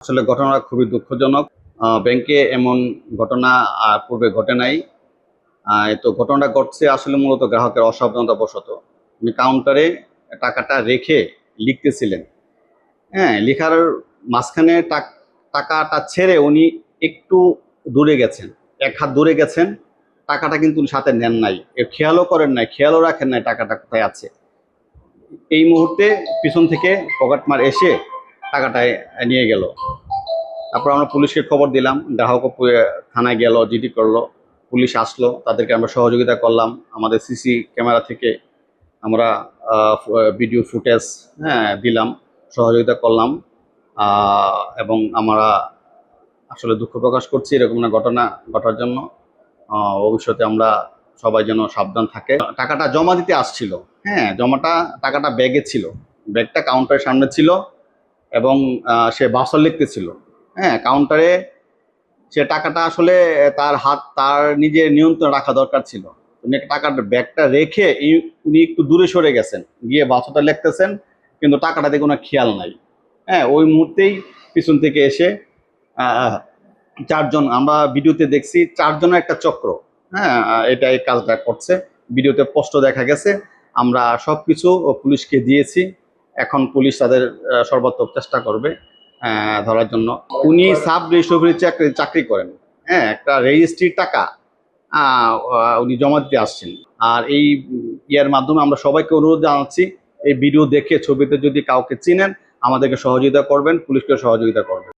আসলে ঘটনাটা খুবই দুঃখজনক। ব্যাংকে এমন ঘটনা পূর্বে ঘটে নাই। তো ঘটনাটা ঘটছে আসলে মূলত গ্রাহকের অসাবধানতাবশত। উনি কাউন্টারে টাকাটা রেখে লিখতেছিলেন। হ্যাঁ, লিখার মাঝখানে টাকাটা ছেড়ে উনি একটু দূরে গেছেন। ১ হাত দূরে গেছেন। টাকাটা কিন্তু উনি সাথে নেন নাই। খেয়ালও করেন নাই, খেয়ালও রাখেন নাই টাকাটা কোথায় আছে। এই মুহূর্তে পিছন থেকে পকেটমার এসে টাকাটা নিয়ে গেল। তারপর আমরা পুলিশকে খবর দিলাম, গ্রাহকও থানায় গেল, জিডি করলো, পুলিশ আসলো, তাদেরকে আমরা সহযোগিতা করলাম। আমাদের সিসি ক্যামেরা থেকে আমরা ভিডিও ফুটেজ দিলাম, সহযোগিতা করলাম। এবং আমরা আসলে দুঃখ প্রকাশ করছি এরকম একটা ঘটনা ঘটার জন্য। ভবিষ্যতে আমরা সবাই যেন সাবধান থাকে। টাকাটা জমা দিতে আসছিল, টাকাটা ব্যাগে ছিল, ব্যাগটা কাউন্টারের সামনে ছিল এবং সে বাসল লিখতেছিল। কাউন্টারে সে টাকাটা আসলে তার নিজের নিয়ন্ত্রণে রাখা দরকার ছিল। উনি টাকার ব্যাগটা রেখে উনি একটু দূরে সরে গেছেন, গিয়ে বাসটা লিখতেছেন, কিন্তু টাকাটা দেখে ওনার খেয়াল নাই। ওই মুহূর্তেই পিছন থেকে এসে চারজন, আমরা ভিডিওতে দেখছি, চারজনের একটা চক্র এটা এই কাজটা করছে। ভিডিওতে স্পষ্ট দেখা গেছে। আমরা সবকিছু পুলিশকে দিয়েছি। এখন পুলিশ তাদের সর্বাত্মক চেষ্টা করবে ধরার জন্য। উনি সাব রেজিস্ট্রি চাকরি করেন। একটা রেজিস্ট্রির টাকা উনি জমা দিতে আসছেন। আর এই ইয়ার মাধ্যমে আমরা সবাইকে অনুরোধ জানাচ্ছি, এই ভিডিও দেখে ছবিতে যদি কাউকে চিনেন আমাদেরকে সহযোগিতা করবেন, পুলিশকে সহযোগিতা করবেন।